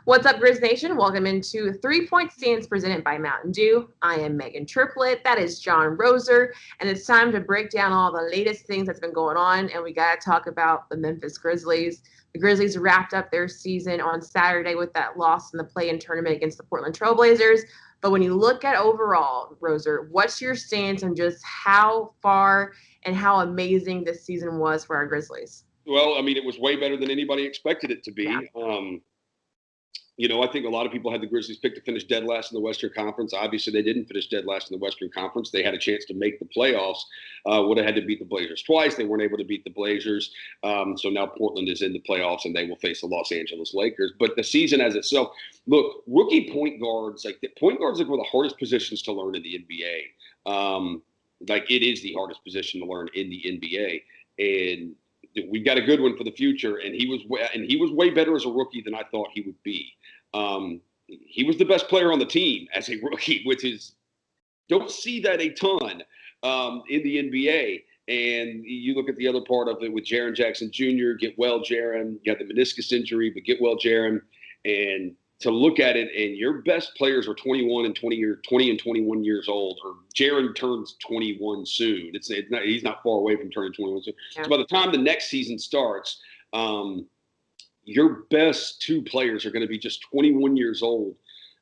What's up, Grizz Nation? Welcome into 3-Point Stance presented by MTN Dew. I am Meghan Triplett. That is John Roser. And it's time to break down all the latest things that's been going on. And we got to talk about the Memphis Grizzlies. The Grizzlies wrapped up their season on Saturday with that loss in the play-in tournament against the Portland Trail Blazers. But when you look at overall, Roser, what's your stance on just how far and how amazing this season was for our Grizzlies? Well, I mean, it was way better than anybody expected it to be. Yeah. I think a lot of people had the Grizzlies picked to finish dead last in the Western Conference. Obviously, they didn't finish dead last in the Western Conference. They had a chance to make the playoffs. Would have had to beat the Blazers twice. They weren't able to beat the Blazers. So now Portland is in the playoffs, and they will face the Los Angeles Lakers. But the season as itself, look, rookie point guards, like one of the hardest positions to learn in the NBA. It is the hardest position to learn in the NBA. And we've got a good one for the future, and he was way better as a rookie than I thought he would be. He was the best player on the team as a rookie, which is don't see that a ton in the NBA. And you look at the other part of it with Jaren Jackson Jr., get well, Jaren. You got the meniscus injury, but get well, Jaren. And to look at it, and your best players are 20 and 21 years old, or Jaren turns 21 soon. He's not far away from turning 21 soon. Yeah. So by the time the next season starts, your best two players are going to be just 21 years old.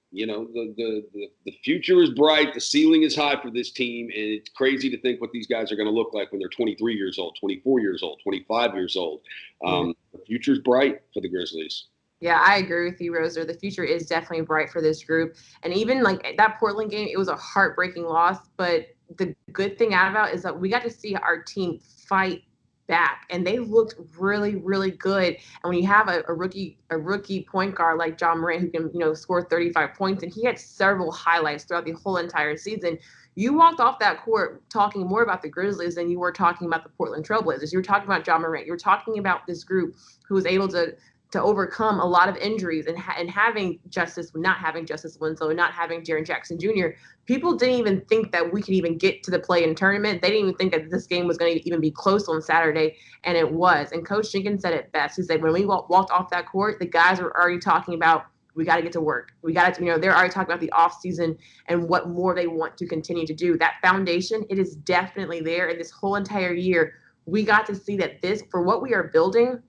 You know, the future is bright. The ceiling is high for this team, and it's crazy to think what these guys are going to look like when they're 23 years old, 24 years old, 25 years old. The future's bright for the Grizzlies. Yeah, I agree with you, Roser. The future is definitely bright for this group. And even like that Portland game, it was a heartbreaking loss. But the good thing out is that we got to see our team fight back, and they looked really, really good. And when you have a rookie point guard like Ja Morant who can, score 35 points, and he had several highlights throughout the whole entire season, you walked off that court talking more about the Grizzlies than you were talking about the Portland Trail Blazers. You were talking about Ja Morant. You were talking about this group who was able to overcome a lot of injuries and not having Justice Winslow, not having Jaren Jackson Jr. People didn't even think that we could even get to the play-in tournament. They didn't even think that this game was going to even be close on Saturday, and it was. And Coach Jenkins said it best. He said, when we walked off that court, the guys were already talking about, we got to get to work. We got to, they're already talking about the offseason and what more they want to continue to do. That foundation, it is definitely there. And this whole entire year, we got to see that for what we are building,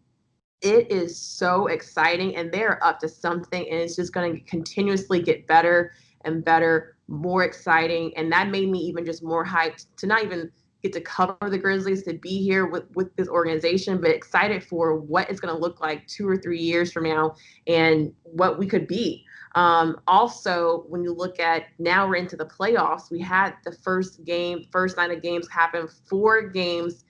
it is so exciting, and they're up to something, and it's just going to continuously get better and better, more exciting. And that made me even just more hyped to not even get to cover the Grizzlies, to be here with this organization, but excited for what it's going to look like 2 or 3 years from now and what we could be. Also, when you look at now we're into the playoffs, we had the first night of games happen, 4 games.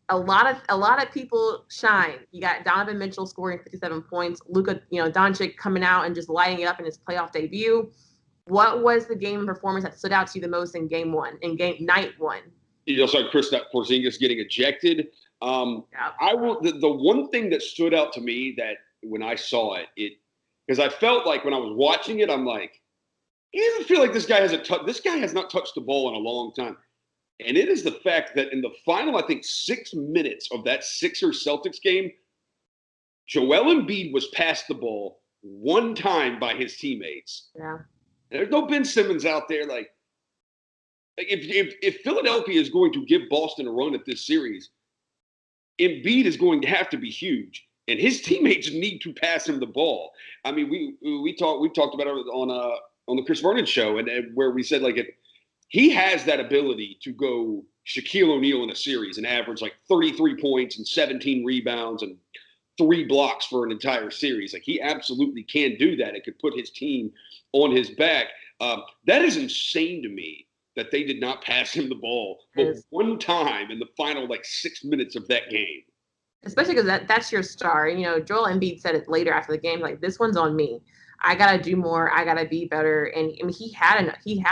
A lot of people shine. You got Donovan Mitchell scoring 57 points. Luka, Doncic coming out and just lighting it up in his playoff debut. What was the game performance that stood out to you the most in game night one? You also had Kristaps Porzingis getting ejected. The one thing that stood out to me that when I saw it, because I felt like when I was watching it, I'm like, it doesn't feel like this guy has not touched the ball in a long time. And it is the fact that in the final, I think, 6 minutes of that Sixers-Celtics game, Joel Embiid was passed the ball one time by his teammates. Yeah. There's no Ben Simmons out there. Like if Philadelphia is going to give Boston a run at this series, Embiid is going to have to be huge, and his teammates need to pass him the ball. I mean, we talked about it on the Chris Vernon show, and where we said he has that ability to go Shaquille O'Neal in a series and average 33 points and 17 rebounds and 3 blocks for an entire series. He absolutely can do that. It could put his team on his back. That is insane to me that they did not pass him the ball but one time in the final 6 minutes of that game. Especially because that's your star. Joel Embiid said it later after the game, this one's on me. I gotta do more. I gotta be better. And he had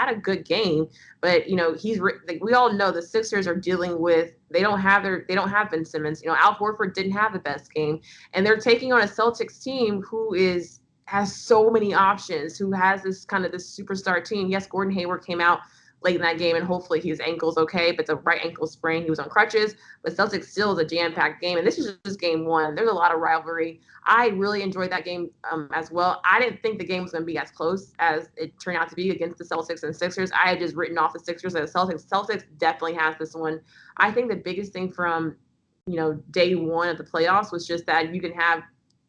a good game, but we all know the Sixers are dealing with, they don't have Ben Simmons. Al Horford didn't have the best game, and they're taking on a Celtics team who has so many options, who has this superstar team. Yes, Gordon Hayward came out late in that game, and hopefully his ankle's okay. But it's a right ankle sprain. He was on crutches. But Celtics still is a jam-packed game, and this is just game one. There's a lot of rivalry. I really enjoyed that game as well. I didn't think the game was going to be as close as it turned out to be against the Celtics and Sixers. I had just written off the Sixers as Celtics. Celtics definitely has this one. I think the biggest thing from day one of the playoffs was just that you can have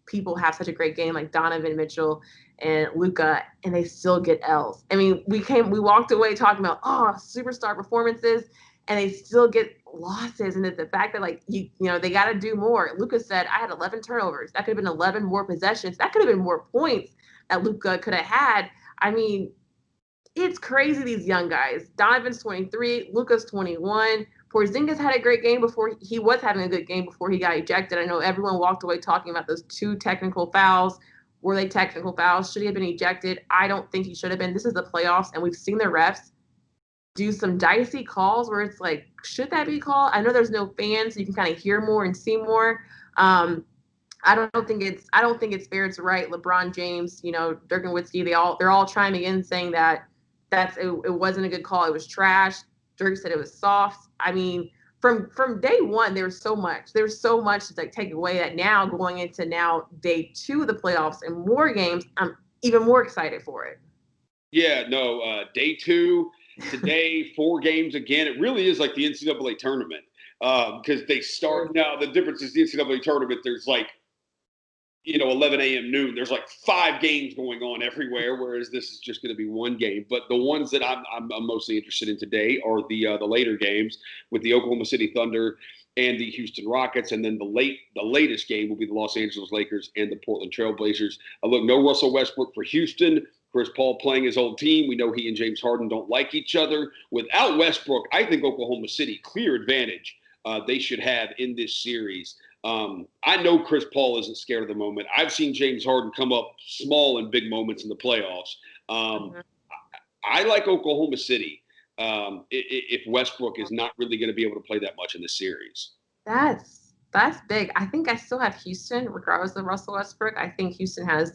people have such a great game like Donovan Mitchell and Luka, and they still get L's. I mean, we walked away talking about superstar performances, and they still get losses. And it's the fact that they got to do more. Luka said, I had 11 turnovers. That could have been 11 more possessions. That could have been more points that Luka could have had. I mean, it's crazy, these young guys. Donovan's 23, Luka's 21. Porzingis had a great game before he was having a good game before he got ejected. I know everyone walked away talking about those 2 technical fouls. Were they technical fouls? Should he have been ejected? I don't think he should have been. This is the playoffs, and we've seen the refs do some dicey calls where it's like, should that be called? I know there's no fans, so you can kind of hear more and see more. I don't think it's fair to right. LeBron James, Dirk Nowitzki, they're all chiming in saying that it wasn't a good call. It was trash. Dirk said it was soft. I mean, from day one, there's so much to take away that now going into day 2 of the playoffs and more games, I'm even more excited for it. Yeah, no, day 2 today, 4 games again. It really is like the NCAA tournament because they start now. The difference is the NCAA tournament. There's 11 a.m. noon. There's 5 games going on everywhere, whereas this is just going to be 1 game. But the ones that I'm mostly interested in today are the later games with the Oklahoma City Thunder and the Houston Rockets, and then the latest game will be the Los Angeles Lakers and the Portland Trail Blazers. Look, no Russell Westbrook for Houston. Chris Paul playing his old team. We know he and James Harden don't like each other. Without Westbrook, I think Oklahoma City, clear advantage they should have in this series. I know Chris Paul isn't scared of the moment. I've seen James Harden come up small in big moments in the playoffs. I like Oklahoma City if Westbrook is not really going to be able to play that much in this series. That's big. I think I still have Houston, regardless of Russell Westbrook. I think Houston has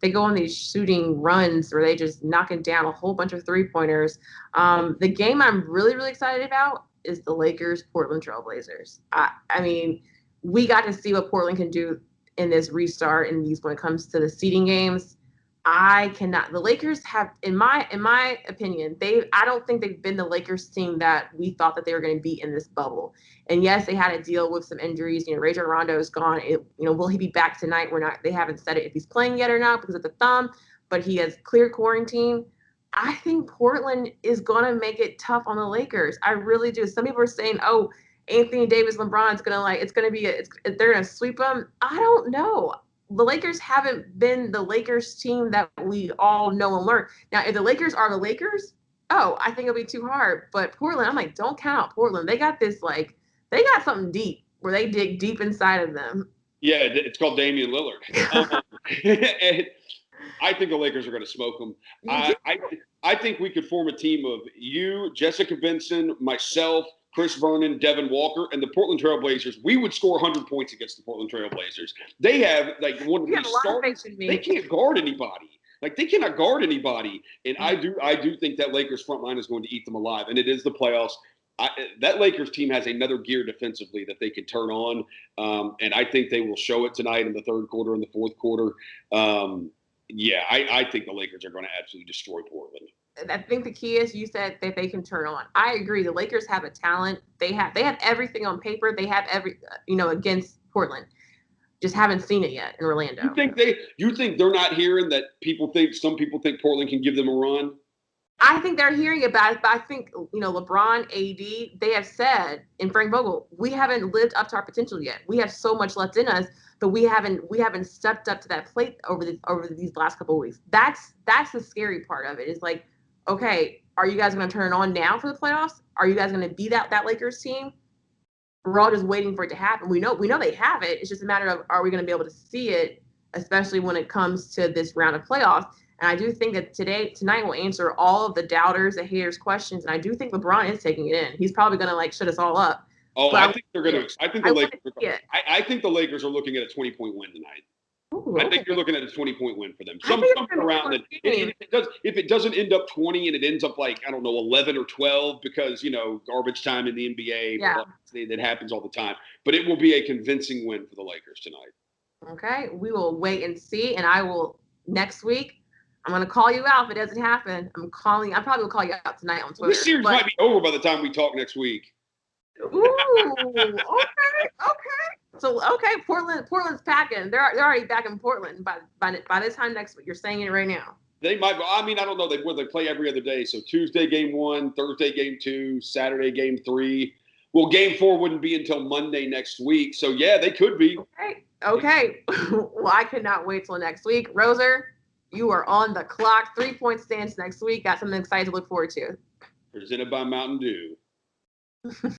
they go on these shooting runs where they just knocking down a whole bunch of 3-pointers. The game I'm really, really excited about is the Lakers-Portland Trail Blazers. I mean, we got to see what Portland can do in this restart when it comes to the seeding games. The Lakers have, in my opinion, I don't think they've been the Lakers team that we thought that they were going to be in this bubble. And yes, they had to deal with some injuries. Rajon Rondo is gone. Will he be back tonight? They haven't said it if he's playing yet or not because of the thumb, but he has clear quarantine. I think Portland is going to make it tough on the Lakers. I really do. Some people are saying, oh, Anthony Davis, LeBron's they're going to sweep them. I don't know. The Lakers haven't been the Lakers team that we all know and learn. Now, if the Lakers are the Lakers, I think it'll be too hard. But Portland, I'm like, don't count out Portland. They got they got something deep where they dig deep inside of them. Yeah, it's called Damian Lillard. And I think the Lakers are going to smoke them. I think we could form a team of you, Jessica Benson, myself, Chris Vernon, Devin Walker, and the Portland Trail Blazers. We would score 100 points against the Portland Trail Blazers. They have one of these starters. They can't guard anybody. They cannot guard anybody. And I do think that Lakers front line is going to eat them alive. And it is the playoffs. That Lakers team has another gear defensively that they can turn on. And I think they will show it tonight in the third quarter and the fourth quarter. I think the Lakers are going to absolutely destroy Portland. I think the key is you said that they can turn on. I agree. The Lakers have a talent. They have everything on paper. They have against Portland. Just haven't seen it yet in Orlando. You think they're not hearing that some people think Portland can give them a run? I think they're hearing about it, but I think, LeBron, AD, they have said, and Frank Vogel, we haven't lived up to our potential yet. We have so much left in us, but we haven't stepped up to that plate over these last couple of weeks. That's the scary part of it. Is like, okay, are you guys going to turn it on now for the playoffs? Are you guys going to be that Lakers team? We're all just waiting for it to happen. We know they have it. It's just a matter of, are we going to be able to see it, especially when it comes to this round of playoffs? And I do think that tonight will answer all of the doubters, the haters' questions. And I do think LeBron is taking it in. He's probably going to shut us all up. Oh, I think they're going to. I think the Lakers are looking at a 20-point win tonight. Ooh, I okay. think you're looking at a 20-point win for them. I think Somewhere around that. If it doesn't end up 20 and it ends up like, I don't know, 11 or 12 because, garbage time in the NBA, Yeah. that happens all the time. But it will be a convincing win for the Lakers tonight. Okay. We will wait and see. And I will, next week, I'm going to call you out if it doesn't happen. I probably will call you out tonight on Twitter. This series might be over by the time we talk next week. Ooh, okay. So, Portland's packing. They're already back in Portland by this time next week. You're saying it right now. They might. I mean, I don't know. They play every other day. So Tuesday game 1, Thursday game 2, Saturday game 3. Well, game 4 wouldn't be until Monday next week. So yeah, they could be. Okay. Well, I cannot wait till next week. Roser, you are on the clock. 3-point stands next week. Got something exciting to look forward to. Presented by Mountain Dew.